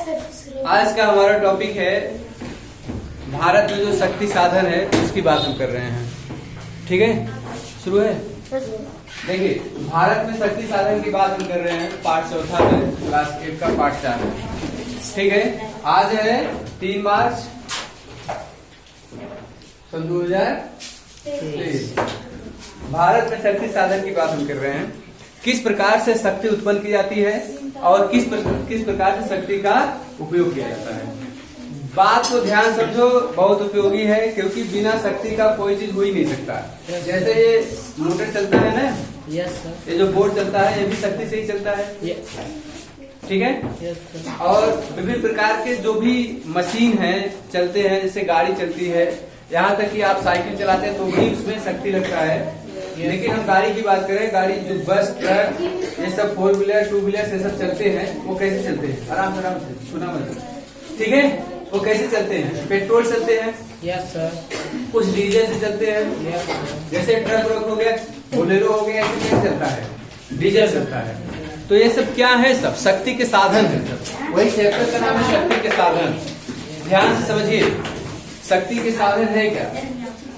आज का हमारा टॉपिक है भारत में जो शक्ति साधन है उसकी बात हम कर रहे हैं। ठीक है, शुरू है। देखिए, भारत में शक्ति साधन की बात हम कर रहे हैं। पार्ट चौथा में क्लास 8 का पार्ट 4 है। ठीक है, आज है 3 मार्च सन 2023। भारत में शक्ति साधन की बात हम कर रहे हैं। किस प्रकार से शक्ति उत्पन्न की जाती है और किस प्रकार से शक्ति का उपयोग किया जाता है। बात को ध्यान समझो, बहुत उपयोगी है, क्योंकि बिना शक्ति का कोई चीज हो ही नहीं सकता। जैसे ये मोटर चलता है ना, यस सर। ये जो बोर्ड चलता है ये भी शक्ति से ही चलता है। ठीक है, यस सर। और विभिन्न प्रकार के जो भी मशीन है चलते हैं, जैसे गाड़ी चलती है, यहाँ तक कि आप साइकिल चलाते हैं तो भी उसमें शक्ति लगता है। लेकिन हम गाड़ी की बात करें, गाड़ी जो बस, ट्रक, ये सब 4 व्हीलर 2 व्हीलर ये सब चलते हैं, वो कैसे चलते हैं? आराम से सुना मत। ठीक है, वो कैसे चलते हैं? पेट्रोल चलते हैं, यस सर। कुछ डीजल से चलते हैं। Yes sir. जैसे ट्रक हो गया, बोलेरो हो गया, ऐसे कैसे चलता है? डीजल चलता है। तो ये सब क्या है? सब शक्ति के साधन है। सब वही चैप्टर का नाम है शक्ति के साधन। ध्यान से समझिए, शक्ति के साधन है क्या?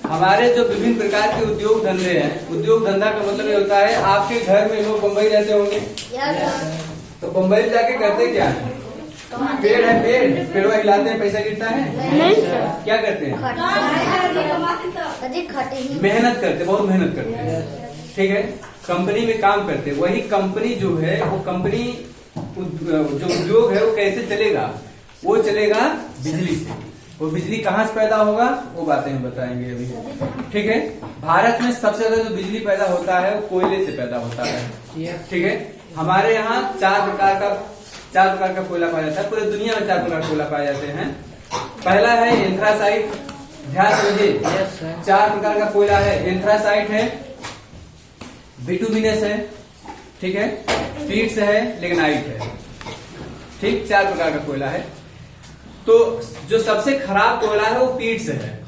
हमारे जो विभिन्न प्रकार के उद्योग धंधे हैं, उद्योग धंधा का मतलब ये होता है, आपके घर में लोग बम्बई रहते होंगे, तो बम्बई में जाके करते क्या है? पेड़ है, पेड़वा हिलाते हैं, पैसा गिरता है। क्या करते हैं? मेहनत करते, बहुत मेहनत करते हैं। ठीक है, कंपनी में काम करते। वही कंपनी जो है, वो कंपनी जो उद्योग है वो कैसे चलेगा? वो चलेगा बिजली से। वो बिजली कहाँ से पैदा होगा, वो बातें हम बताएंगे अभी। ठीक है, भारत में सबसे ज्यादा जो बिजली पैदा होता है वो कोयले से पैदा होता है। ठीक है, हमारे यहाँ 4 प्रकार का कोयला पाया जाता है। पूरे दुनिया में 4 प्रकार का कोयला पाए जाते हैं। पहला है एंथ्रासाइट। ध्यान समझिए, 4 प्रकार का कोयला है। एंथ्रासाइट है, बिटुमिनस है, ठीक है, पीट्स है, लिग्नाइट है। ठीक, 4 प्रकार का कोयला है। तो जो सबसे खराब कोयला है वो पीट्स है,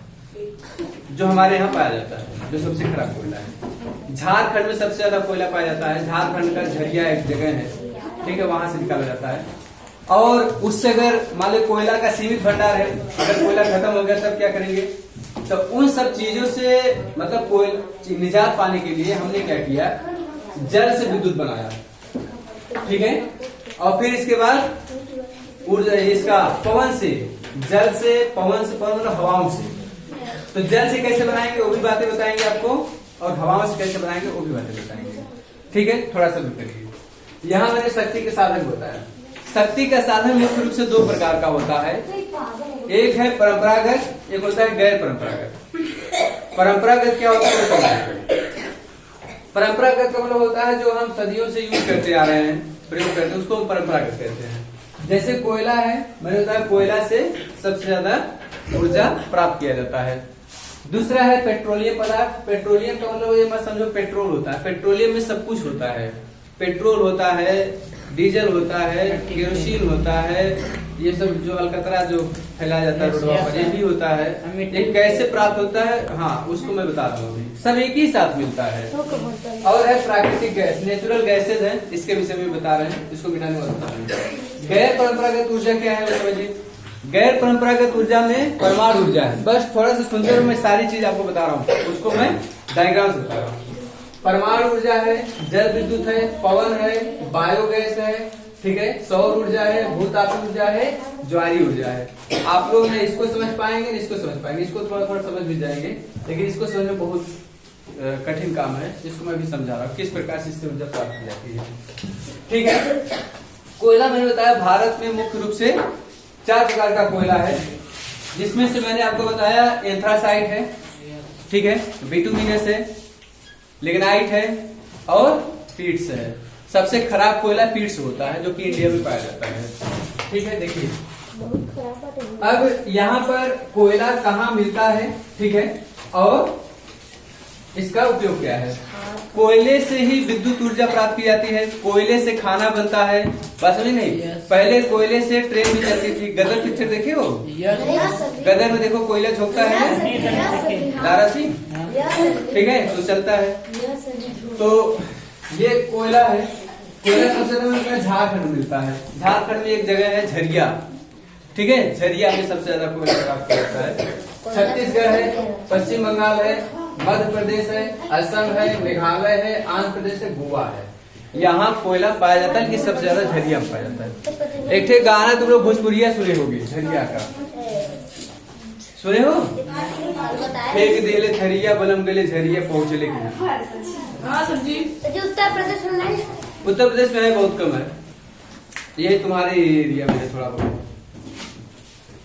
जो हमारे यहाँ पाया जाता है, जो सबसे खराब कोयला है। झारखंड में सबसे ज्यादा कोयला पाया जाता है। झारखंड का झरिया एक जगह है, ठीक है, वहां से निकाला जाता है। और उससे अगर मान लो कोयला का सीमित भंडार है, अगर कोयला खत्म हो गया तब क्या करेंगे? तो उन सब चीजों से मतलब कोयला निजात पाने के लिए हमने क्या किया? जल से विद्युत बनाया। ठीक है, और फिर इसके बाद ऊर्जा इसका पवन से, जल से, पवन से, पवन मतलब हवाओं से। तो जल से कैसे बनाएंगे वो भी बातें बताएंगे आपको, और हवाओं से कैसे बनाएंगे वो भी बातें बताएंगे। ठीक है, थोड़ा सा रुक करिए। यहाँ मैंने शक्ति के साधन होता है। शक्ति का साधन मुख्य रूप से 2 प्रकार का होता है। एक है परंपरागत, एक होता है गैर परंपरागत। परंपरागत क्या होता है? परंपरागत का मतलब होता है जो हम सदियों से यूज करते आ रहे हैं, प्रयोग करते हैं, उसको हम परंपरागत कहते हैं। जैसे कोयला है, मैंने बताया कोयला से सबसे ज्यादा ऊर्जा प्राप्त किया जाता है। दूसरा है पेट्रोलियम पदार्थ। पेट्रोलियम का मतलब ये मत समझो पेट्रोल होता है। पेट्रोलियम में सब कुछ होता है। पेट्रोल होता है, डीजल होता है, केरोसिन होता है, ये सब जो अलकतरा जो फैलाया जाता है रोडवा पर, ये भी होता है। ये कैसे प्राप्त होता है, हाँ उसको मैं बता रहा हूँ। सब एक ही साथ मिलता है। और है प्राकृतिक गैस, नेचुरल गैसेज है, इसके विषय में बता रहे हैं, इसको मिटाने वाला बता रहे हैं। गैर परंपरागत ऊर्जा क्या है वो समझिए। गैर परंपरागत ऊर्जा में परमाणु ऊर्जा है। बस थोड़ा सा सुंदर, मैं सारी चीज आपको बता रहा हूँ, उसको मैं डायग्राम से बता रहा हूँ। परमाणु ऊर्जा है, जल विद्युत है, पवन है, बायोगैस है, ठीक है, सौर ऊर्जा है, भूतात्मक ऊर्जा है, ज्वारीय ऊर्जा है। आप लोग ने इसको समझ पाएंगे, इसको समझ पाएंगे, इसको थोड़ा थोड़ा समझ भी जाएंगे, लेकिन इसको समझ में बहुत कठिन काम है। इसको मैं भी समझा रहा हूँ किस प्रकार से इससे ऊर्जा प्राप्त की जाती है। ठीक है, कोयला मैंने बताया भारत में मुख्य रूप से 4 प्रकार का कोयला है, जिसमें से मैंने आपको बताया एंथ्रासाइट है, ठीक है, बिटुमिनस है, लिग्नाइट है और पीट्स है। सबसे खराब कोयला पीट्स होता है, जो कि इंडिया में पाया जाता है। ठीक है, देखिए अब यहाँ पर कोयला कहाँ मिलता है, ठीक है, और इसका उपयोग क्या है। कोयले से ही विद्युत ऊर्जा प्राप्त की जाती है। कोयले से खाना बनता है, बस नहीं नहीं। पहले कोयले से ट्रेन भी चलती थी। गदर पिक्चर देखे हो? गदर में देखो कोयला झोंकता है, दारा सिंह, ठीक है, तो चलता है। तो ये कोयला है, कोयला सबसे ज्यादा मिलता है झारखंड में मिलता है। झारखंड में एक जगह है झरिया, ठीक है, झरिया में सबसे ज्यादा कोयला प्राप्त होता है। छत्तीसगढ़ है, पश्चिम बंगाल है, मध्य प्रदेश है, असम है, मेघालय है, आंध्र प्रदेश है, गोवा है। यहाँ कोयला पाया जाता है कि सबसे ज्यादा झरिया में पाया जाता है। एक ठे गाना तुम लोग भोजपुरिया सुने होगे झरिया का, सुने हो? फेंक देले थरिया बलम गले झरिया पहुंचले की। उत्तर प्रदेश में उत्तर प्रदेश में है, बहुत कम है, यही तुम्हारे एरिया में है थोड़ा बहुत,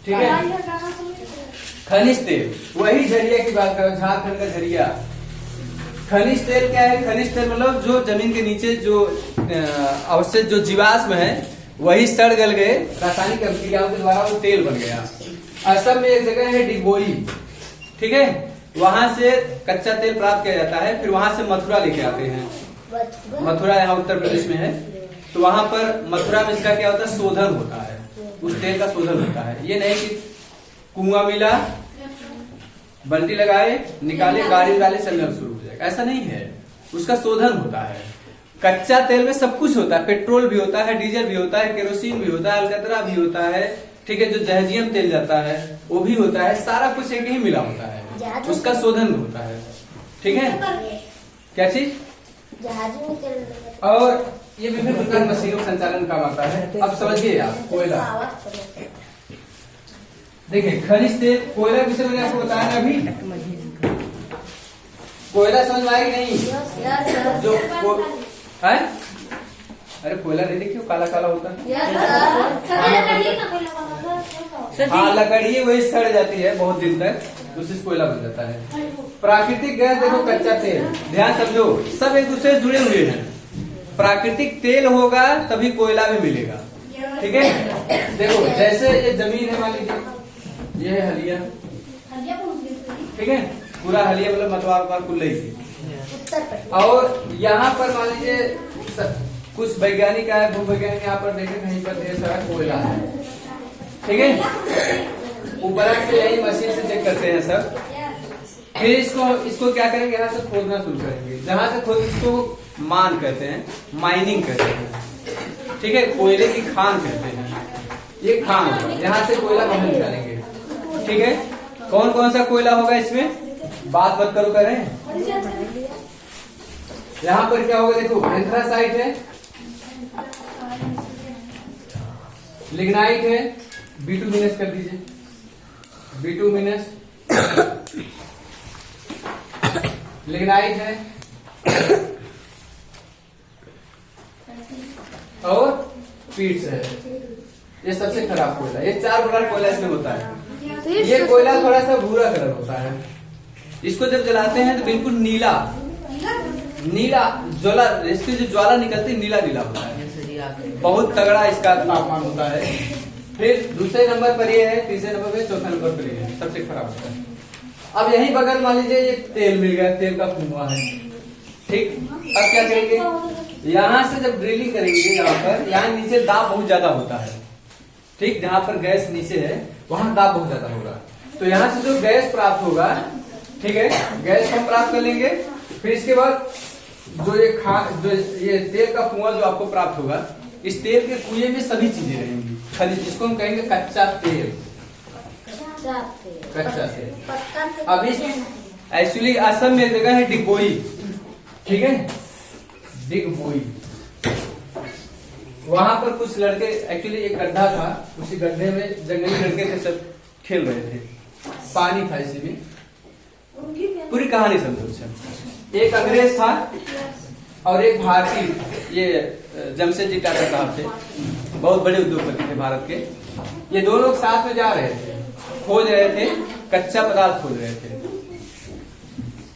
ठीक है। खनिज तेल, वही झरिया की बात करो, झारखंड का झरिया। खनिज तेल क्या है? खनिज तेल मतलब जो जमीन के नीचे जो अवशेष जो जीवाश्म है वही सड़ गल गए, रासायनिक अभिक्रियाओं के द्वारा वो तेल बन गया। असम में एक जगह है डिगबोई, ठीक है, वहां से कच्चा तेल प्राप्त किया जाता है, फिर वहां से मथुरा लेके आते हैं। मथुरा यहाँ उत्तर प्रदेश में है, तो वहां पर मथुरा में इसका क्या होता है? शोधन होता है, उस तेल का शोधन होता है। ये नहीं कि कुआं मिला, बल्टी लगाए, निकाले, गाड़ी डाले, चलना शुरू हो जाएगा, ऐसा नहीं है। उसका शोधन होता है। कच्चा तेल में सब कुछ होता है, पेट्रोल भी होता है, डीजल भी होता है, केरोसिन भी होता है, अलकतरा भी होता है, ठीक है, जो जहाजियम तेल जाता है वो भी होता है, सारा कुछ एक ही मिला होता है, उसका शोधन होता है, ठीक है। क्या चीज? और ये विभिन्न प्रकार मशीनों का संचालन काम आता है। अब समझिए आप, कोयला देखिए, खनिज तेल, कोयला विषय मैंने आपको बताया ना अभी। कोयला समझ में आएगी नहीं? जो है, अरे कोयला नहीं देखिए काला काला होता है। हाँ, लकड़ी वही सड़ जाती है बहुत दिन तक, उससे कोयला बन जाता है। प्राकृतिक गैस देखो, कच्चा तेल, ध्यान समझो, सब एक दूसरे से जुड़े हुए हैं। प्राकृतिक तेल होगा तभी कोयला भी मिलेगा, ठीक है। देखो जैसे ये जमीन है, मान लीजिए ये है हलिया, ठीक है, पूरा हलिया मतलब मतवार कुल थी। और यहाँ पर मान लीजिए कुछ वैज्ञानिक आए, भूवैज्ञानिक यहाँ पर देखे कहीं पर ढेर सारा कोयला है, ठीक है। ऊपर से यही मशीन से चेक करते हैं सब, फिर इसको क्या करेंगे, यहाँ से खोदना शुरू करेंगे। जहां से खोद, इसको मान कहते हैं, माइनिंग कहते हैं, ठीक है, कोयले की खान कहते हैं। ये खान होगा, यहाँ से कोयला बाहर निकालेंगे, ठीक है। कौन कौन सा कोयला होगा इसमें, बात मत करो करें। यहाँ पर क्या होगा, देखो एंथ्रासाइट है, लिग्नाइट है, बिटुमिनस कर दीजिए, बिटुमिनस, लिग्नाइट है, और पीट्स है। ये सबसे खराब कोयला, ये 4 प्रकार कोयला इसमें होता है। ये कोयला थोड़ा सा भूरा कलर होता है, इसको जब जलाते हैं तो बिल्कुल नीला ज्वाला, इसकी जो ज्वाला निकलती है नीला होता है, बहुत तगड़ा इसका तापमान होता है। फिर दूसरे नंबर पर ये है, तीसरे नंबर पे, चौथे नंबर पर ये है, सबसे खराब होता है। अब यही बगल मान लीजिए ये तेल मिल गया, तेल का कुआं है, ठीक। अब क्या करेंगे, यहाँ से जब ड्रिलिंग करेंगे, यहाँ नीचे दाब बहुत ज्यादा होता है, ठीक, जहाँ पर गैस नीचे है वहां दाब बहुत ज्यादा होगा, तो यहाँ से जो गैस प्राप्त होगा, ठीक है, गैस हम प्राप्त कर लेंगे। फिर इसके बाद जो ये तेल का कुआं जो आपको प्राप्त होगा, इस तेल के कुएं में सभी चीजें रहेंगी, खनिज, जिसको हम कहेंगे कच्चा तेल, कच्चा तेल। अब इस एक्चुअली असम में जगह है डिगबोई, ठीक है, डिगबोई। वहां पर कुछ लड़के, एक्चुअली एक गड्ढा था, उसी गड्ढे में जंगली लड़के थे, सब खेल रहे थे, पानी था इसी में। पूरी कहानी समझो। एक अंग्रेज था और एक भारतीय, ये जमशेदजी टाटा साहब थे, बहुत बड़े उद्योगपति थे भारत के। ये दो लोग साथ में जा रहे थे, खोज रहे थे, कच्चा पदार्थ खोज रहे थे।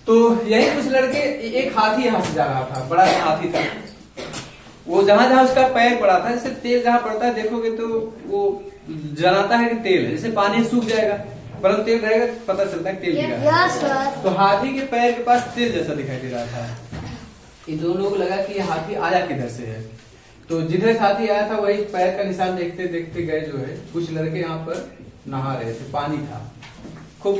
तो यही कुछ लड़के, एक हाथी यहाँ से जा रहा था, बड़ा सा हाथी था, वो जहां जहां उसका पैर पड़ा था, जैसे तेल जहां पड़ता है देखोगे तो वो जलाता है कि तेल है, जैसे पानी सूख जाएगा परंतु तेल रहेगा, पता चलता है तेल गिरा है। तो हाथी के पैर के पास तेल जैसा दिखाई दे रहा था। इन दोनों को लगा कि ये हाथी आया किधर से है, तो जिधर से हाथी आया था वही पैर का निशान देखते देखते गए। जो है कुछ लड़के यहाँ पर नहा रहे थे, पानी था, खूब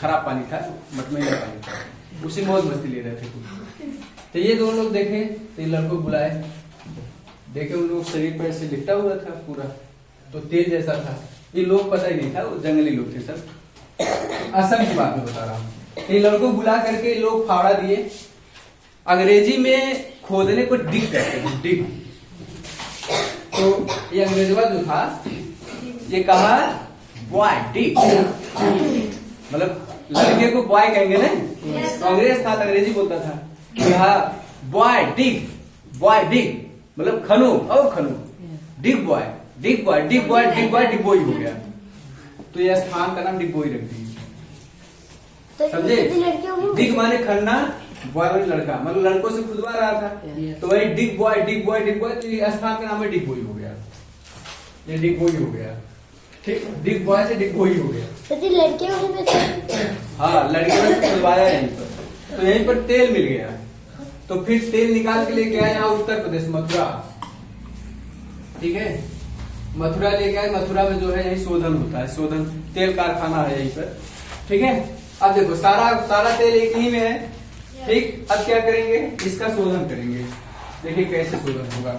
खराब पानी था, मटमैला पानी था, उसी मौज मस्ती ले रहे थे। तो ये दोनों लोग देखे, तो इन लड़कों को बुलाए, देखे उन लोग शरीर पर ऐसे लिपटा हुआ था पूरा, तो तेल जैसा था। ये लोग पता ही नहीं था, वो जंगली लोग थे सब। असम की बात में बता रहा हूँ। इन लड़कों को बुला करके लोग फावड़ा दिए। अंग्रेजी में खोदने को डिग कहते हैं, डिग। तो ये अंग्रेजवा जो था ये कहा बॉय डिग, मतलब लड़के को बॉय कहेंगे ना, तो अंग्रेज था तो अंग्रेजी बोलता था। कहा बॉय डिग, बॉय डिग मतलब खनो और खनो, डिग बॉय, डिग बॉय, डिग बॉय, डिग बॉय, डिगबोई हो गया। तो यह स्थान का नाम डिगबोई रख दिया, समझे? डिग माने खन्ना, बॉय माने लड़का, मतलब लड़कों से खुदवा रहा था, तो वही डिग बॉय, डिग बॉय, डिग बॉय, तो ये स्थान का नाम है डिगबोई हो गया। ये डिगबोई हो गया, ठीक। डिग बॉय से डिगबोई हो गया। हाँ, लड़के ने खुदवाया यहीं पर, तो यहीं पर तेल मिल गया। तो फिर तेल निकाल के लेके आए यहाँ उत्तर प्रदेश, मथुरा, ठीक है। मथुरा लेके आए, मथुरा में जो है यही शोधन होता है, शोधन तेल कारखाना है यहीं पर, ठीक है। अब देखो सारा तेल एक ही में है, ठीक। अब क्या करेंगे, इसका शोधन करेंगे। देखिए कैसे शोधन होगा।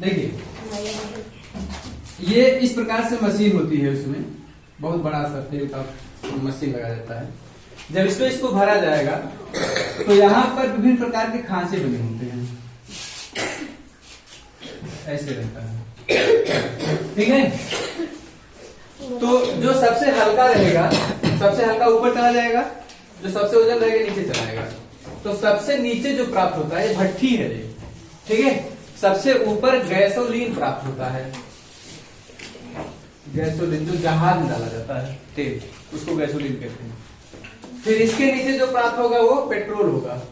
देखिए ये इस प्रकार से मशीन होती है, उसमें बहुत बड़ा सा तेल का मशीन लगाया जाता है। जब इसको भरा जाएगा तो यहाँ पर विभिन्न प्रकार के खांचे बने होते हैं, ऐसे रहता है, ठीक है। तो जो सबसे हल्का रहेगा, सबसे हल्का ऊपर चला जाएगा, जो सबसे वजन रहेगा नीचे चला जाएगा। तो सबसे नीचे जो प्राप्त होता है भट्ठी है ये, ठीक है। सबसे ऊपर गैसोलीन प्राप्त होता है, गैसोलीन जो जहाज में डाला जाता है तेल, उसको गैसोलीन कहते हैं। फिर इसके नीचे जो प्राप्त होगा वो पेट्रोल होगा,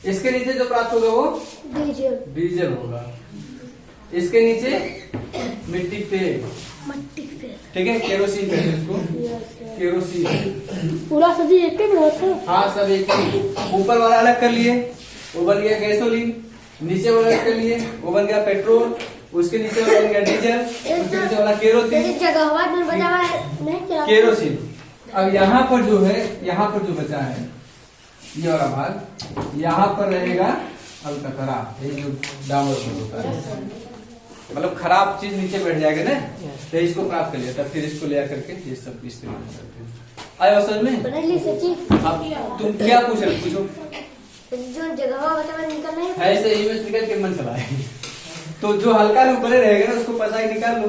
इसके नीचे जो प्राप्त होगा वो डीजल होगा, इसके नीचे मिट्टी तेल, ठीक है, केरोसिन कहते हैं इसको, केरोसिन। पूरा सब्जी एक ही में होता है? हाँ, सब एक ही। ऊपर वाला अलग कर लिए, वो बन गया गैसोलीन। नीचे वाला अलग कर लिए, वो बन गया पेट्रोल। उसके नीचे वाला बन गया डीजल, उसके नीचे वाला केरोसिन, केरोसिन। अब यहाँ पर जो है, यहाँ पर जो बचा है ये वाला भाग, यहाँ पर रहेगा अलकतरा, ये जो डामर होता है, मतलब खराब चीज नीचे बैठ जाएगा ना, तो इसको प्राप्त कर लिया, तब फिर इसको ले करके ये सब इस्तेमाल करते हैं। आया समझ में? अब तुम क्या पूछ रहे, पूछो। जो जगह निकलना है ऐसे ही में निकल के मन चला है, तो जो हल्का ऊपर रहेगा ना उसको पसाई निकाल लो,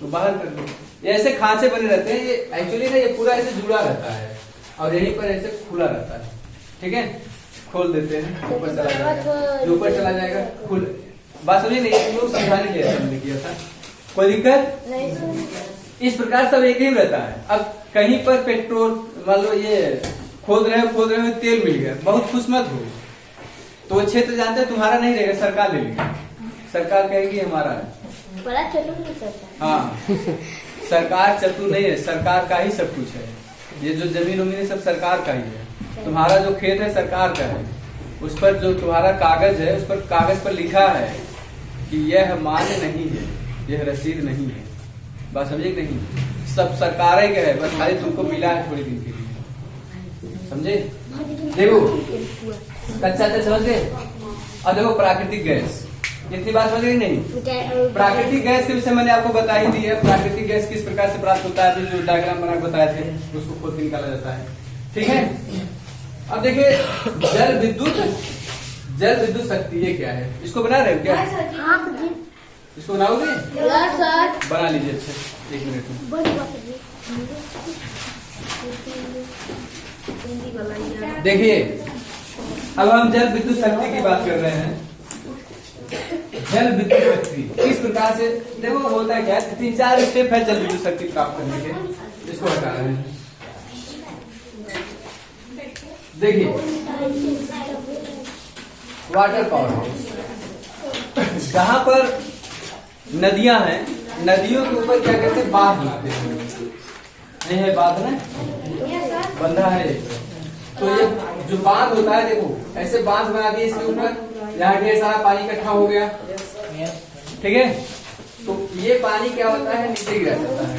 तो बाहर कर लो। ये ऐसे खांचे बने रहते हैं, ये एक्चुअली ना ये पूरा ऐसे जुड़ा रहता है और यहीं पर ऐसे खुला रहता है, ठीक है। खोल देते हैं, ऊपर चला जाएगा, जो ऊपर चला जाएगा खुल। बात सुनिए नहीं, तुम लोग समझाने के लिए हमने किया था, कोई दिक्कत नहीं। इस प्रकार सब एक ही रहता है। अब कहीं पर पेट्रोल, मान लो ये खोद रहे हो तेल मिल गया, बहुत खुश मत हो, तो वो क्षेत्र जानते हैं तुम्हारा नहीं रहेगा, सरकार ले लेगी, सरकार कहेगी हमारा है। बड़ा चतुर नहीं सरकार। हाँ, सरकार चतुर नहीं है, सरकार का ही सब कुछ है। ये जो जमीन उमीन सब सरकार का ही है। तुम्हारा जो खेत है सरकार का है, उस पर जो तुम्हारा कागज है, उस पर कागज पर लिखा है कि यह मान्य नहीं है, यह रसीद नहीं है। बात समझे नहीं? सब सरकार का है, बस खाली तुमको मिला है थोड़ी दिन के लिए, समझे? देखो कच्चा तेल समझ गए। अब देखो प्राकृतिक गैस, इतनी बात समझ गई नहीं? प्राकृतिक गैस के विषय मैंने आपको बता ही दी है। प्राकृतिक गैस किस प्रकार से प्राप्त होता है, जो डायग्राम बना बताए थे, उसको खोद के निकाला जाता है, ठीक है। अब देखिए जल विद्युत शक्ति ये क्या है, इसको बना रहे हो क्या? इसको बनाओगे? बना लीजिए, अच्छा 1 मिनट में। देखिए अब हम जल विद्युत शक्ति की बात कर रहे हैं। जल विद्युत शक्ति किस प्रकार से, देखो होता है क्या, 3-4 स्टेप है जल विद्युत शक्ति प्राप्त करने के, इसको हटा रहे हैं। देखिए वाटर पावर हाउस, जहां पर नदियां हैं, नदियों के ऊपर क्या कहते हैं, बांध बनाते हैं। ये है बांध ना, बंधा है। तो ये जो बांध होता है, देखो ऐसे बांध बना दिए इसके ऊपर, यहाँ ढेर सारा पानी इकट्ठा हो गया, ठीक है। तो ये पानी क्या होता है, नीचे गिरा जाता है।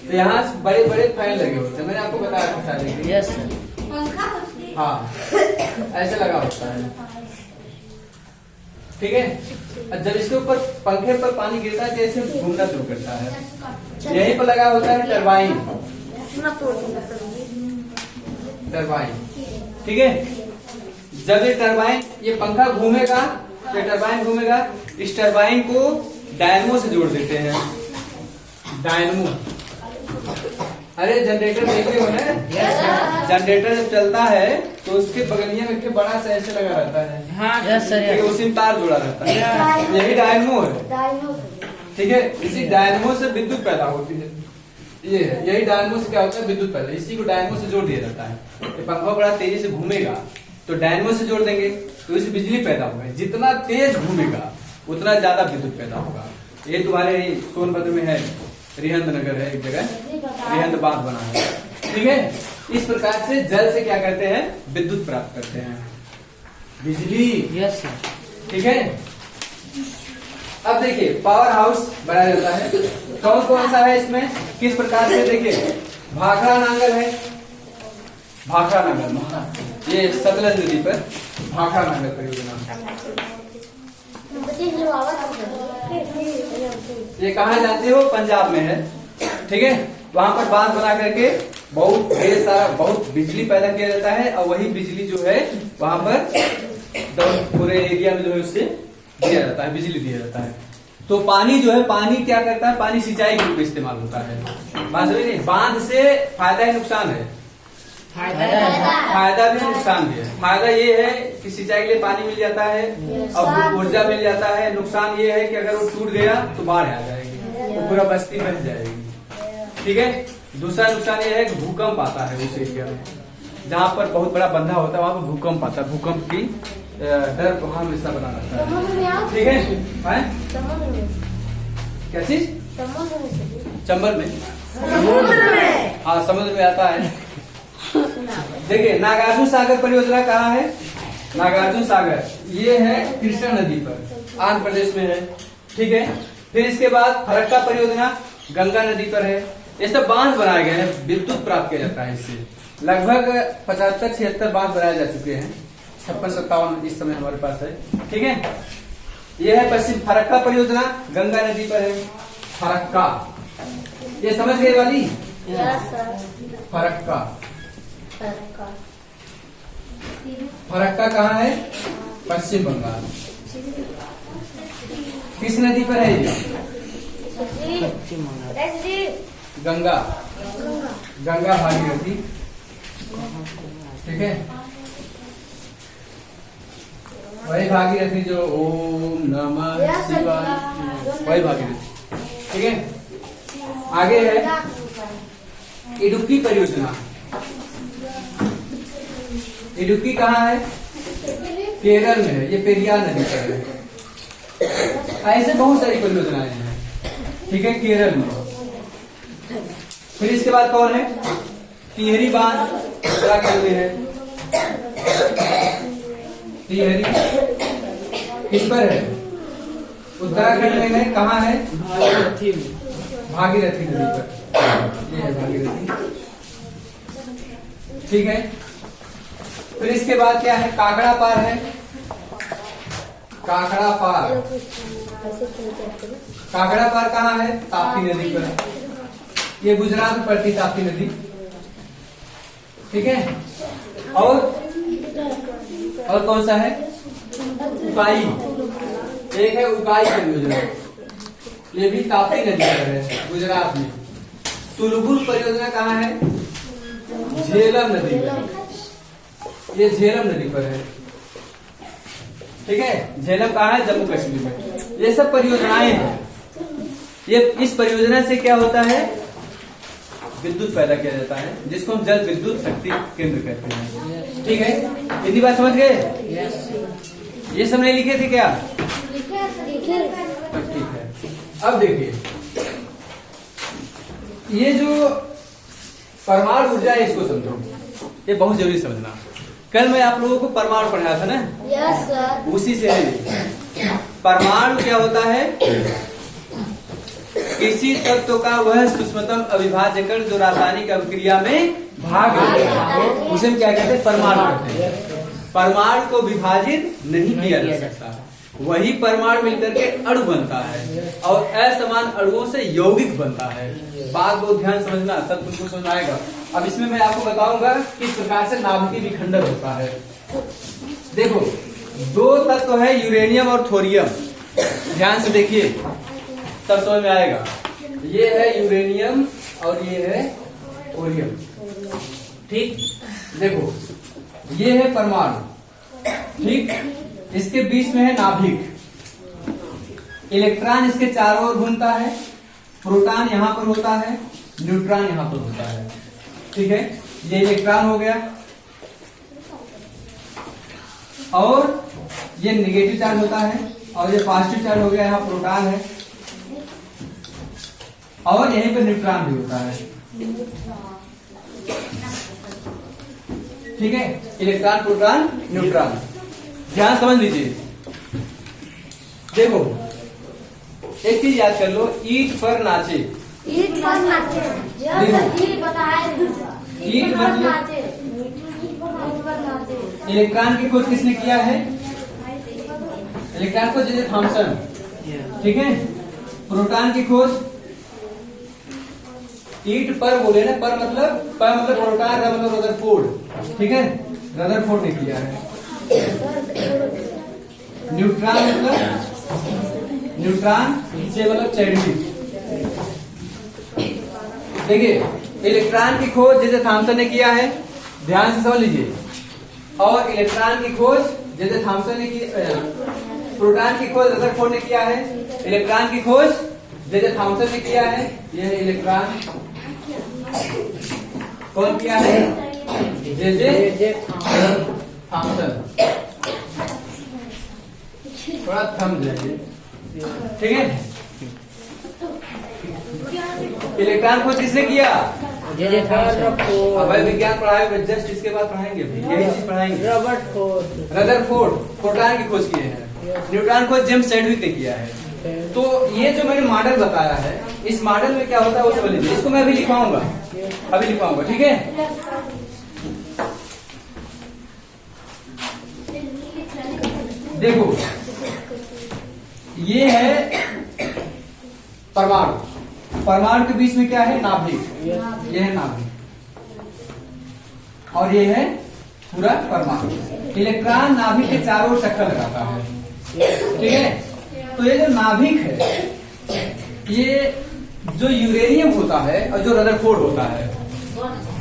तो यहाँ बड़े बड़े फैन लगे होते हैं, मैंने आपको बताया था सारे। हाँ, ऐसे लगा होता है, ठीक है। और जब इसके ऊपर पंखे पर पानी गिरता है तो ऐसे घूमना शुरू करता है। यहीं पर लगा होता है टरबाइन, टरबाइन, ठीक है। जब ये टरबाइन, ये पंखा घूमेगा, ये टरबाइन घूमेगा, इस टरबाइन को डायनमो से जोड़ देते हैं। डायनमो, अरे जनरेटर देखे हो ना, जनरेटर जब चलता है तो उसके बगलिया में एक बड़ा सा ऐसे लगा रहता है, हाँ यस सर, उसी में तार जुड़ा रहता है, यही डायनमो है, ठीक है। इसी डायनमो से विद्युत पैदा होती है, ये यही डायनमो से क्या होता है, विद्युत पैदा, इसी को डायनमो से जोड़ दिया जाता है। ये पंखा बड़ा तेजी से घूमेगा तो डायनमो से जोड़ देंगे तो इससे बिजली पैदा होगा। जितना तेज घूमेगा उतना ज्यादा विद्युत पैदा होगा। ये तुम्हारे सोनभद्र में है, रिहंद नगर है एक जगह, रिहंद बांध बना है, ठीक है। इस प्रकार से जल से क्या करते हैं, विद्युत प्राप्त करते हैं, बिजली, यस सर, ठीक है। अब देखिए पावर हाउस बनाया जाता है, कौन कौन सा है इसमें, किस प्रकार से, देखिए भाखड़ा नांगल है, भाखड़ा नांगल, ये सतलज नदी पर भाखड़ा नांगल परियोजना। ये कहाँ जानते हो, पंजाब में है, ठीक है। वहां पर बांध बना करके बहुत ढेर सारा बहुत बिजली पैदा किया जाता है, और वही बिजली जो है वहां पर पूरे एरिया में जो है उससे दिया जाता है, बिजली दिया जाता है। तो पानी जो है, पानी क्या करता है, पानी सिंचाई के रूप में इस्तेमाल होता है। बात समझ नहीं, बांध से फायदा है नुकसान है, फायदा भी नुकसान भी है। फायदा ये है कि सिंचाई के लिए पानी मिल जाता है और ऊर्जा मिल जाता है। नुकसान ये है कि अगर वो टूट गया तो बाढ़ आ जाएगी, तो पूरा बस्ती बह जाएगी, ठीक है। दूसरा नुकसान ये है कि भूकंप आता है उस एरिया में, जहाँ पर बहुत बड़ा बंधा होता है वहाँ पर भूकंप आता है, भूकंप की डर को हमेशा बना रहता है, ठीक है। क्या चीज, चंबल में, हाँ समुद्र में आता है। देखिए नागार्जुन सागर परियोजना कहाँ है, नागार्जुन सागर ये है कृष्णा नदी पर, आंध्र प्रदेश में है, ठीक है। फिर इसके बाद फरक्का परियोजना गंगा नदी पर है। ये सब बांध बनाए गए हैं, विद्युत प्राप्त किया जाता है इससे। लगभग 75-76 बांध बनाए जा चुके हैं, 56-57 इस समय हमारे पास है, ठीक है। यह है पश्चिम फरक्का परियोजना, गंगा नदी पर है फरक्का, ये समझ गए वाली, फरक्का। फरक्का कहाँ है, पश्चिम बंगाल। किस नदी पर है ये, गंगा, गंगा भागीरथी, ठीक है। वही भागीरथी जो ओम नमः शिवाय, वही भागीरथी, ठीक है। आगे है इडुक्की परियोजना। इडुक्की कहाँ है, केरल में है, ये पेरियार नदी पर है। ऐसे बहुत सारी परियोजनाएं हैं, ठीक है, केरल में। फिर इसके बाद कौन है, टिहरी बांध उत्तराखंड में है। टिहरी किस पर है, उत्तराखंड में है, कहाँ है, भागीरथी नदी पर, ये है भागीरथी, ठीक है। फिर इसके बाद क्या है, काकड़ा पार है, काकड़ा पार, काकड़ा पार कहाँ है, ताप्ती नदी पर, ये गुजरात में पड़ती ताप्ती नदी, ठीक है। और कौन सा है, उकाई, एक है उकाई परियोजना, ये भी ताप्ती नदी पर है गुजरात में। तुलबुल परियोजना कहाँ है, झेलम नदी पर, ये झेलम नदी पर है, ठीक है। झेलम कहाँ है, जम्मू कश्मीर में। ये सब परियोजनाएं हैं। ये इस परियोजना से क्या होता है, विद्युत पैदा किया जाता है, जिसको हम जल विद्युत शक्ति केंद्र कहते हैं, ठीक है। इतनी बात समझ गए, ये सब नहीं लिखे थे क्या, ठीक है। अब देखिए ये जो परमाणु ऊर्जा है इसको समझो, ये बहुत जरूरी समझना। कल मैं आप लोगों को परमाणु पढ़ाया था ना, यस सर, उसी से है। परमाणु क्या होता है, किसी तत्व का वह सूक्ष्मतम अविभाज्य कण जो रासायनिक अभिक्रिया में भाग लेता है उसे हम क्या कहते हैं? परमाणु कहते हैं। परमाणु को विभाजित नहीं किया जा सकता, वही परमाणु मिलकर के अणु बनता है और असमान अणुओं से यौगिक बनता है। बात बहुत ध्यान समझना, तब तुमको समझ आएगा। अब इसमें मैं आपको बताऊंगा किस प्रकार से नाभिकीय विखंडन होता है। देखो, दो तत्व है यूरेनियम और थोरियम, ध्यान से देखिए तब समझ में आएगा। ये है यूरेनियम और ये है थोरियम, ठीक। देखो, ये है परमाणु, ठीक। इसके बीच में है नाभिक, इलेक्ट्रॉन इसके चारों ओर घूमता है, प्रोटॉन यहां पर होता है, न्यूट्रॉन यहां पर होता है, ठीक है। ये इलेक्ट्रॉन हो गया और ये नेगेटिव चार्ज होता है और ये पॉजिटिव चार्ज हो गया, यहाँ प्रोटॉन है और यहीं पे न्यूट्रॉन भी होता है, ठीक है। इलेक्ट्रॉन, प्रोटॉन, न्यूट्रॉन, ध्यान समझ लीजिए। देखो, एक चीज याद कर लो, ईंट पर नाचे। ईंट पर नाचे, ईंट मतलब इलेक्ट्रॉन की खोज किसने किया है? इलेक्ट्रॉन को जे थॉमसन, ठीक है। प्रोटॉन की खोज ईंट पर बोले ना, पर मतलब प्रोटॉन, मतलब रदरफोर्ड, ठीक है, रदरफोर्ड ने किया है। न्यूट्रॉन से मतलब चैडविक। देखिए, इलेक्ट्रॉन की खोज जे थॉमसन ने किया है, ध्यान से समझ लीजिए। और इलेक्ट्रॉन की खोज जे थॉमसन ने की, प्रोटॉन की खोज रदरफोर्ड ने किया है, इलेक्ट्रॉन की खोज जे थॉमसन ने किया है। यह इलेक्ट्रॉन कौन किया है? J Thomson. थोड़ा थम जाइए, ठीक है। इलेक्ट्रॉन खोज किसने किया? अब विज्ञान पढ़ाए, जस्ट इसके बाद पढ़ाएंगे, यही चीज पढ़ाएंगे। रदरफोर्ड प्रोटॉन की खोज किए हैं, न्यूट्रॉन खोज जेम्स चैडविक ने किया है। तो ये जो मैंने मॉडल बताया है, इस मॉडल में क्या होता है वो समझ लीजिए। इसको मैं अभी लिखवाऊंगा, ठीक है। देखो, ये है परमाणु, परमाणु के बीच में क्या है? नाभिक, ये है नाभिक और ये है पूरा परमाणु। इलेक्ट्रॉन नाभिक के चारों ओर चक्कर लगाता है, ठीक है। तो ये जो नाभिक है, ये जो यूरेनियम होता है और जो रदरफोर्ड होता है,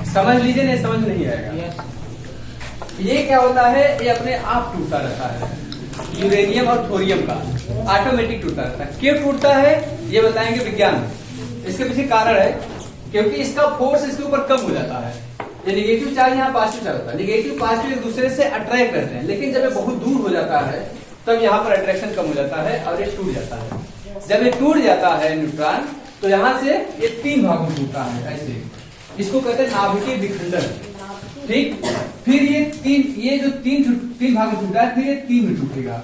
समझ लीजिए, नहीं समझ नहीं आएगा। ये क्या होता है? ये अपने आप टूटता रहता है, यूरेनियम और थोरियम का ऑटोमेटिक टूटता रहता है। क्यों टूटता है ये बताएंगे विज्ञान। इसके पीछे कारण है, क्योंकि इसका फोर्स इसके ऊपर कम हो जाता है। ये नेगेटिव चार्ज यहाँ पॉजिटिव चार्ज होता है, नेगेटिव पॉजिटिव एक दूसरे से अट्रैक्ट करते हैं, लेकिन जब ये बहुत दूर हो जाता है तब यहाँ पर अट्रैक्शन कम हो जाता है और ये टूट जाता है। जब ये टूट जाता है न्यूट्रॉन, तो यहाँ से ये 3 भागों में टूटता है, ऐसे। इसको कहते हैं नाभिकीय विखंडन, ठीक। फिर ये जो तीन भाग में टूटा है, फिर ये 3 में टूटेगा,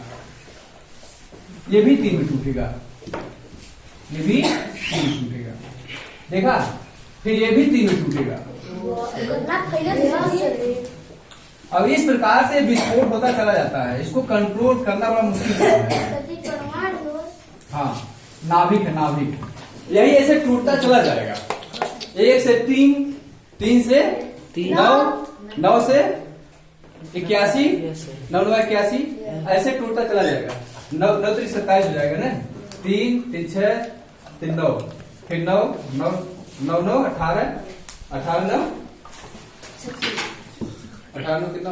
ये भी 3 में टूटेगा, ये भी 3 में टूटेगा, देखा। फिर ये भी 3 में टूटेगा। अब इस प्रकार से विस्फोट होता चला जाता है। इसको कंट्रोल करना बड़ा मुश्किल है। हाँ, नाभिक है, नाभिक यही ऐसे टूटता चला जाएगा। 1 से 3, 3 से 9, 9 से 81, 9 9 81, ऐसे टूटता चला जाएगा। 9 9 3 27 हो जाएगा ना। 3 3 6 3 9, फिर 9 9 9 9 18 18 9 18 कितना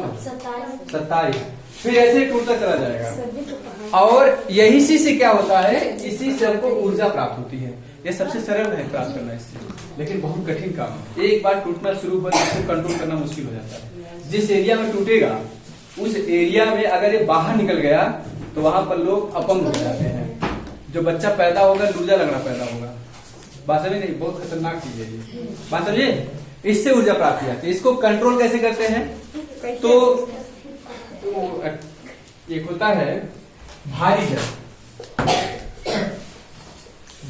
27, फिर ऐसे टूटता चला जाएगा। और यही से क्या होता है, इसी से हमको ऊर्जा प्राप्त होती है। ये सबसे सरल है प्राप्त करना इससे, लेकिन बहुत कठिन काम है। एक बार टूटना शुरू हो जाए तो कंट्रोल करना मुश्किल हो जाता है। जिस एरिया में टूटेगा उस एरिया में अगर ये बाहर निकल गया तो वहां पर लोग अपंग हो जाते हैं। जो बच्चा पैदा होगा लूजा लगना पैदा होगा। बात समझ नहीं, बहुत खतरनाक चीज है ये, बात समझिए। इससे ऊर्जा प्राप्त की जाती है। इसको कंट्रोल कैसे करते हैं? तो एक होता है भारी जल।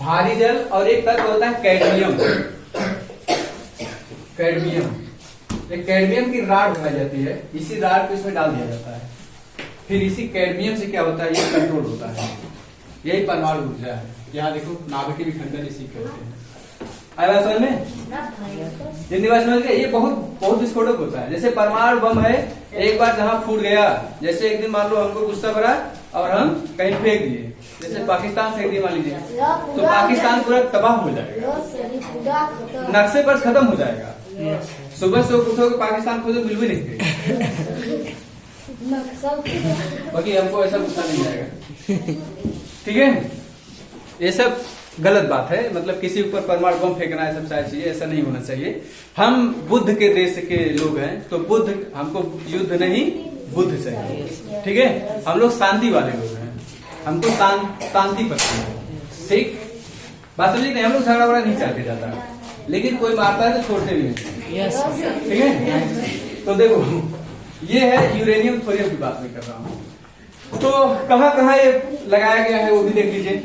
भारी जल, और एक तत्व होता है कैडमियम। एक कैडमियम की राड बनाई जाती है, इसी राड को इसमें डाल दिया जाता है, फिर इसी कैडमियम से क्या होता है, ये कंट्रोल होता है। यही परमाणु ऊर्जा है। यहाँ देखो नाभिकीय विखंडन इसी के होते हैं। आया समझ में? जितनी बार समझ गए, ये बहुत विस्फोटक होता है। जैसे परमाणु बम है, एक बार जहाँ फूट गया, जैसे एक दिन मान लो हमको गुस्सा भरा और हम कहीं फेंक दिए, जैसे पाकिस्तान फेंक दिए मान लीजिए, तो पाकिस्तान पूरा तबाह हो जाएगा, नक्शे पर खत्म हो जाएगा। सुबह से उठोगे पाकिस्तान को तो मिल भी नहीं बाकी हमको ऐसा गुस्सा नहीं आएगा। ठीक है, ये सब गलत बात है। मतलब किसी ऊपर परमाणु बम फेंकना है, सब सारी चीजें ऐसा नहीं होना चाहिए। हम बुद्ध के देश के लोग हैं, तो बुद्ध, हमको युद्ध नहीं बुद्ध चाहिए। ठीक है, हम लोग शांति वाले लोग हैं, हमको शांति पसंद है। ठीक बात समझिए, नहीं हम लोग झगड़ा वगड़ा नहीं चाहते जाता, लेकिन कोई मारता है तो छोड़ते भी नहीं। ठीक है, तो देखो ये है यूरेनियम थोरियम की बात मैं कर रहा हूँ। तो कहाँ कहाँ ये लगाया गया है वो भी देख लीजिए।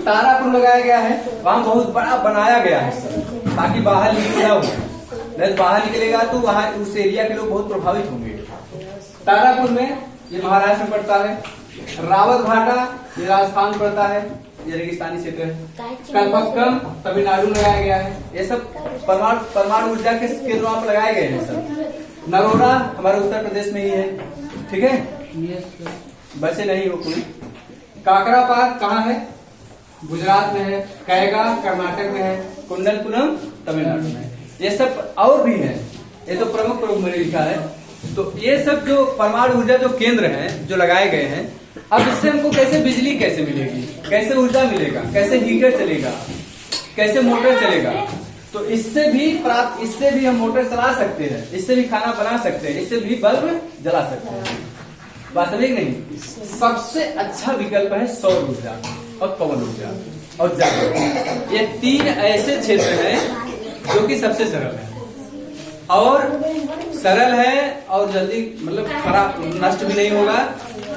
तारापुर लगाया गया है, वहां बहुत बड़ा बनाया गया है सर, ताकि बाहर निकला हो, नहीं बाहर निकलेगा तो वहां उस एरिया के लोग बहुत प्रभावित होंगे। तारापुर में, ये महाराष्ट्र में पड़ता है। रावत भाटा ये राजस्थान पड़ता है, ये रेगिस्तानी क्षेत्र है। कलपक्कम तमिलनाडु में लगाया गया है। ये सब परमाणु ऊर्जा के केंद्र वहां पर लगाए गए हैं सब। नरोडा हमारे उत्तर प्रदेश में ही है। ठीक है, बचे नहीं हो कोई। काकरा पार्क कहाँ है? गुजरात में है। कैगा कर्नाटक में है। कुंडलपुरम तमिलनाडु में है। ये सब और भी है, ये तो प्रमुख मैंने लिखा है। तो ये सब जो परमाणु ऊर्जा जो केंद्र हैं जो लगाए गए हैं, अब इससे हमको कैसे बिजली कैसे मिलेगी, कैसे ऊर्जा मिलेगा, कैसे हीटर चलेगा, कैसे मोटर चलेगा। तो इससे भी हम मोटर चला सकते हैं, इससे भी खाना बना सकते हैं, इससे भी बल्ब जला सकते हैं। वास्तविक नहीं, सबसे अच्छा विकल्प है सौर ऊर्जा और पवन ऊर्जा और जल। ये तीन ऐसे क्षेत्र हैं जो कि सबसे सरल है और जल्दी मतलब खराब नष्ट भी नहीं होगा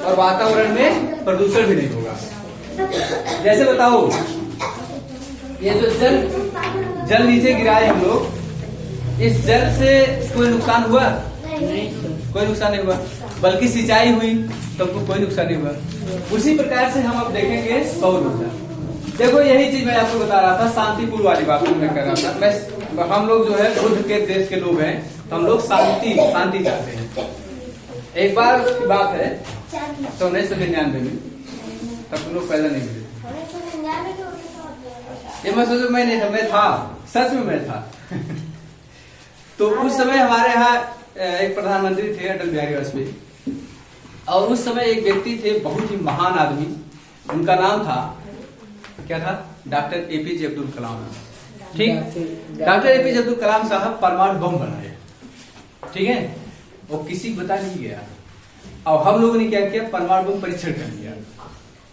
और वातावरण में प्रदूषण भी नहीं होगा। जैसे बताओ, ये जो जल नीचे गिराए हम लोग, इस जल से कोई नुकसान हुआ? कोई नुकसान नहीं हुआ, बल्कि सिंचाई हुई तो कोई नुकसान नहीं हुआ। उसी प्रकार से हम अब देखेंगे सौर ऊर्जा। देखो यही चीज मैं आपको बता रहा था, शांतिपूर्ण वाली बात मैं कर रहा था। हम लोग जो है बुद्ध के देश के लोग हैं, तो हम लोग शांति चाहते हैं। एक बार की बात है 1999 में, तब तुम लोग पैदा नहीं हुए। ये मैं सोचो मैं नहीं था, मैं था, सच में मैं था। तो उस समय हमारे यहाँ एक प्रधानमंत्री थे अटल बिहारी वाजपेयी, और उस समय एक व्यक्ति थे बहुत ही महान आदमी, उनका नाम था क्या था? Doctor APJ Abdul Kalam. ठीक, डॉक्टर एपीजे अब्दुल कलाम साहब परमाणु बम बनाए। ठीक है, वो किसी को बता नहीं गया, और हम लोगों ने क्या किया, परमाणु बम परीक्षण कर लिया।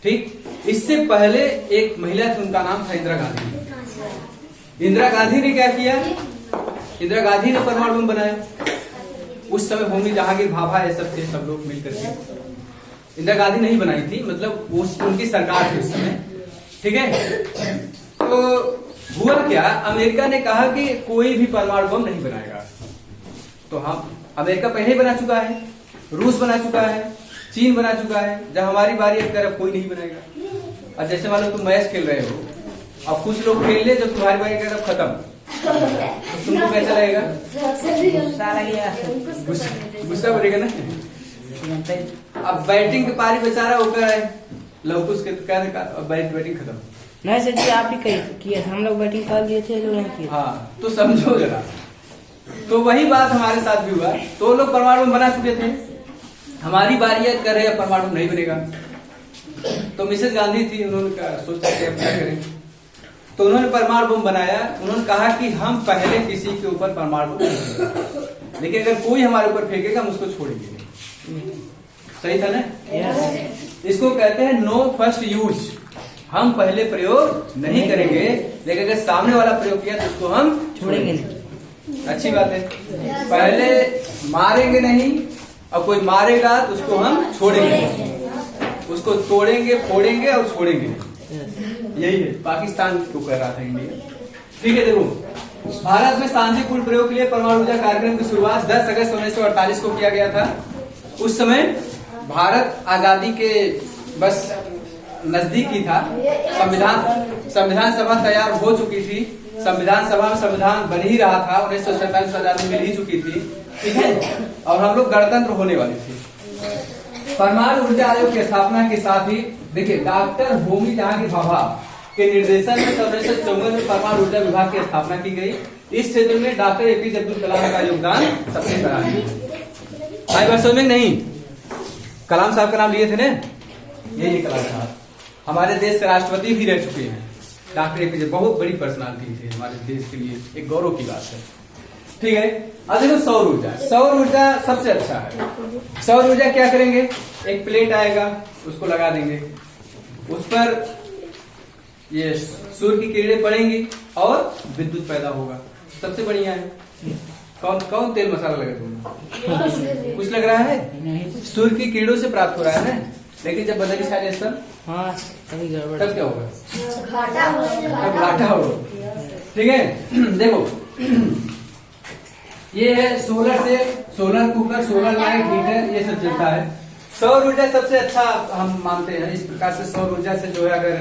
ठीक, इससे पहले एक महिला थी, उनका नाम था इंदिरा गांधी। इंदिरा गांधी ने क्या किया? इंदिरा गांधी ने परमाणु बम बनाया। उस समय होमी जहांगीर भाभा ये सब थे, सब लोग मिलकर के। इंदिरा गांधी नहीं बनाई थी, मतलब उनकी सरकार थी उस समय। ठीक है, तो हुआ क्या, अमेरिका ने कहा कि कोई भी परमाणु बम नहीं बनाएगा। तो हम, अमेरिका पहले ही बना चुका है, रूस बना चुका है, चीन बना चुका है। जब हमारी बारी है तरफ कोई नहीं बनाएगा। और जैसे मान लो तुम मैच खेल रहे हो, अब कुछ लोग खेल ले, जब तुम्हारी बारी तरफ खत्म, तो तुमको कैसा लगेगा? गुस्सा बढ़ेगा ना। अब बैटिंग की पारी बेचारा होकर है, लवकुश के बैटिंग खत्म। नहीं सर जी, आप ही किए, हम लोग बैटिंग कर लिए थे, लोग नहीं किए। हाँ, तो समझो जरा। तो वही बात हमारे साथ भी हुआ। तो लोग परमाणु बना चुके थे, हमारी बारी याद कर रहे हैं, परमाणु नहीं बनेगा। तो मिसेस गांधी थी, उन्होंने सोचा कि अब क्या करें, तो उन्होंने परमाणु बम बनाया। उन्होंने कहा कि हम पहले किसी के ऊपर परमाणु बम नहीं फेंकेंगे, लेकिन अगर कोई हमारे ऊपर फेंकेगा हम उसको छोड़ेंगे। सही था ना? इसको कहते हैं नो फर्स्ट यूज। हम पहले प्रयोग नहीं करेंगे, लेकिन अगर सामने वाला प्रयोग किया तो उसको हम छोड़ेंगे नहीं। अच्छी बात है, पहले मारेंगे नहीं, और कोई मारेगा तो उसको हम छोड़ेंगे, उसको तोड़ेंगे, फोड़ेंगे और छोड़ेंगे। यही है, पाकिस्तान को कर रहा था इंडिया। ठीक है, देखो भारत में शांतिपूर्ण प्रयोग के लिए परमाणु ऊर्जा कार्यक्रम की शुरुआत 10 अगस्त 1948 को किया गया था। उस समय भारत आजादी के बस नजदीक ही था। संविधान सभा तैयार हो चुकी थी, संविधान सभा में संविधान बन ही रहा था, 1947 आजादी मिल ही चुकी थी। ठीक है, और हम लोग गणतंत्र होने वाले थे। परमाणु ऊर्जा आयोग की स्थापना के साथ ही देखिए डॉक्टर होमी जहांगीर भाभा के निर्देशन में 1954 में परमाणु ऊर्जा विभाग की स्थापना की गई। इस क्षेत्र में डॉक्टर एपीजे अब्दुल कलाम का योगदान सबसे बड़ा है। भाई बात समझ में नहीं, कलाम साहब का नाम लिए थे ना, यही कलाम साहब हमारे देश के राष्ट्रपति भी रह चुके हैं। डॉक्टर एपीजे बहुत बड़ी पर्सनालिटी थे हमारे देश के लिए, एक गौरव की बात है। ठीक है, अब देखो सौर ऊर्जा। सौर ऊर्जा सबसे अच्छा है। सौर ऊर्जा क्या करेंगे, एक प्लेट आएगा, उसको लगा देंगे, उस पर ये सूर्य की किरणें पड़ेंगी और विद्युत पैदा होगा। सबसे बढ़िया है। कौन कौन तेल मसाला लगा तुमने? कुछ लग रहा है? सूर्य की किरणों से प्राप्त हो रहा है ना, लेकिन जब बदली छा जाए तब क्या होगा? तब घाटा होगा। ठीक है, देखो ये है सोलर से, solar cooker, solar light, heater, ये सब चलता है। सौर ऊर्जा सबसे अच्छा हम मानते हैं। इस प्रकार से सौर ऊर्जा से जो है अगर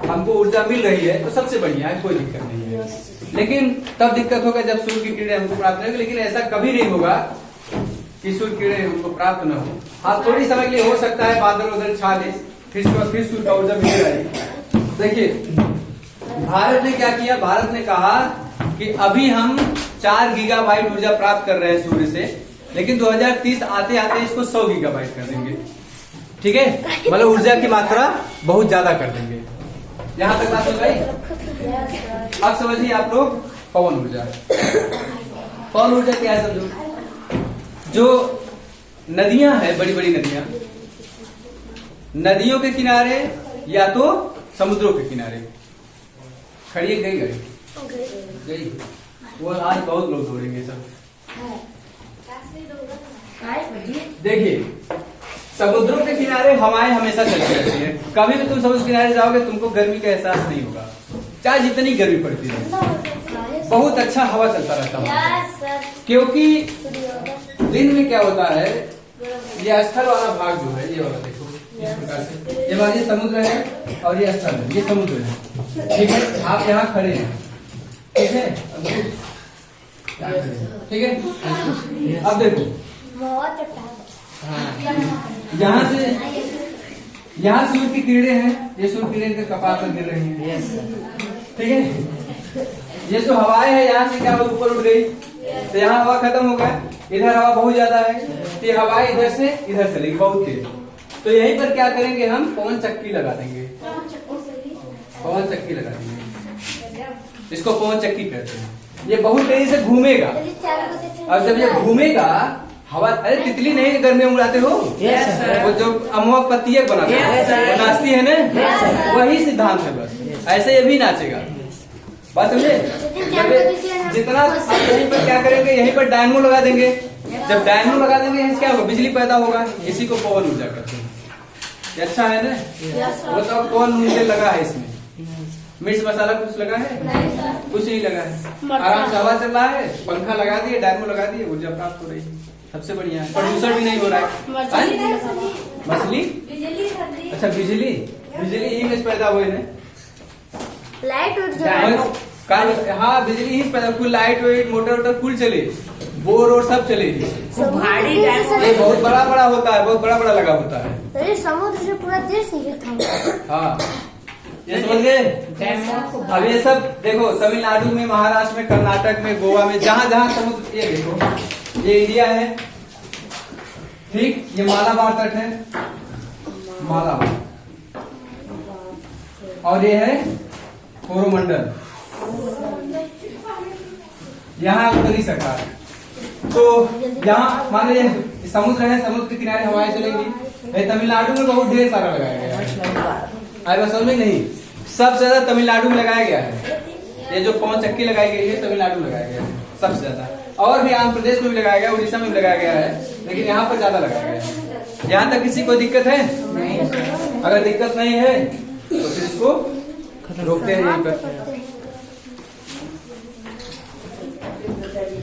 हमको ऊर्जा मिल रही है तो सबसे बढ़िया है, कोई दिक्कत नहीं है। लेकिन तब दिक्कत होगा जब सूर्य की किरणें हमको प्राप्त होगी, लेकिन ऐसा कभी नहीं होगा कि सूर्य किरणें हमको प्राप्त न हो। हाँ, थोड़ी समय के लिए हो सकता है बादल उधर छा ले, फिर सूर्य का ऊर्जा मिल रही। देखिए भारत ने क्या किया, भारत ने कहा कि अभी हम 4 गीगाबाइट ऊर्जा प्राप्त कर रहे हैं सूर्य से, लेकिन 2030 आते आते इसको 100 गीगाबाइट कर देंगे। ठीक है, मतलब ऊर्जा की मात्रा बहुत ज्यादा कर देंगे। यहां तक बात समझ आई? अब समझिए आप लोग पवन ऊर्जा। पवन ऊर्जा क्या है समझो, जो नदियां हैं, बड़ी बड़ी नदियां, नदियों के किनारे या तो समुद्रों के किनारे खड़ी गई, वो आज बहुत लोग दौड़ेंगे सब। देखिए समुद्रों के किनारे हवाएं हमेशा चलती रहती है। कभी भी तुम समुद्र किनारे जाओगे तुमको गर्मी का एहसास नहीं होगा, चाहे जितनी गर्मी पड़ती है, बहुत अच्छा हवा चलता रहता है। क्योंकि दिन में क्या होता है, ये स्थल वाला भाग जो है, ये वाला देखो इस प्रकार से, ये वाला समुद्र है और ये स्थल है, ये समुद्र है। ठीक है, आप यहाँ खड़े हैं, ठीक है, ठीक है। अब देखो यहाँ से, यहाँ सूर्य की किरणें हैं, ये सूर्य किरणें के कपाल पर गिर रही हैं। ठीक है, ये जो हवाएं है यहाँ से क्या ऊपर उठ गई, तो यहाँ हवा खत्म हो गया, इधर हवा बहुत ज्यादा है, तो ये हवाएं इधर से इधर चलेगी बहुत तेज। तो यहीं पर क्या करेंगे, हम पवन चक्की लगा देंगे, पवन चक्की लगा देंगे, इसको पवन चक्की कहते हैं। ये बहुत तेजी से घूमेगा, और जब ये घूमेगा हवा, अरे तितली नहीं घर में उड़ाते हो, वो जो अमवा पत्ती बनाते हैं, वो नाचती है ना, वही सिद्धांत है बस। ऐसे ये भी नाचेगा, बात समझे। जितना आप यहीं पर क्या करेंगे, यहीं पर डायनमो लगा देंगे। जब डायनमो लगा देंगे इससे क्या होगा, बिजली पैदा होगा, इसी को पवन ऊर्जा कहते हैं। ये अच्छा है ना। वो तो कौन मुझे लगा है इसमें, मिर्च मसाला कुछ लगा है, कुछ नहीं लगा है, आराम से हवा चल रहा है, पंखा लगा दिए, डायनमो लगा दिए, ऊर्जा प्राप्त हो रही है। सबसे बढ़िया है, प्रदूषण भी नहीं हो रहा है। मछली, अच्छा बिजली, बिजली ही में पैदा हुए ना, लाइट उठ हाँ बिजली ही पैदा, कुल लाइट वेट मोटर वोटर कुल चले, बोर और सब चले। भारी ये बहुत बड़ा बड़ा होता है, बहुत बड़ा बड़ा लगा होता है। समुद्र से पूरा देश था। हाँ, ये समझ गए। अब ये सब देखो, तमिलनाडु में, महाराष्ट्र में, कर्नाटक में, गोवा में, जहां जहां समुद्र, ये देखो ये इंडिया है, ठीक, ये मालाबार तट है, मालाबार, और ये है कोरोमंडल, यहाँ उत्तरी सरकार। तो यहाँ मान लीजिए समुद्र है, समुद्र के किनारे हवाएं चलेंगी। तमिलनाडु में बहुत ढेर सारा लगाया गया है, आई बात समझ में नहीं, सबसे ज्यादा तमिलनाडु में लगाया गया है। ये जो पवन चक्की लगाई गई है तमिलनाडु में लगाया गया है सबसे ज्यादा, और भी आंध्र प्रदेश में भी लगाया गया, उड़ीसा में भी लगाया गया है, लेकिन यहाँ पर ज्यादा लगाया गया है। यहाँ तक किसी को दिक्कत है नहीं, अगर दिक्कत नहीं है तो फिर इसको खत्म। रोकते हैं यहीं समाप्त पर। करो।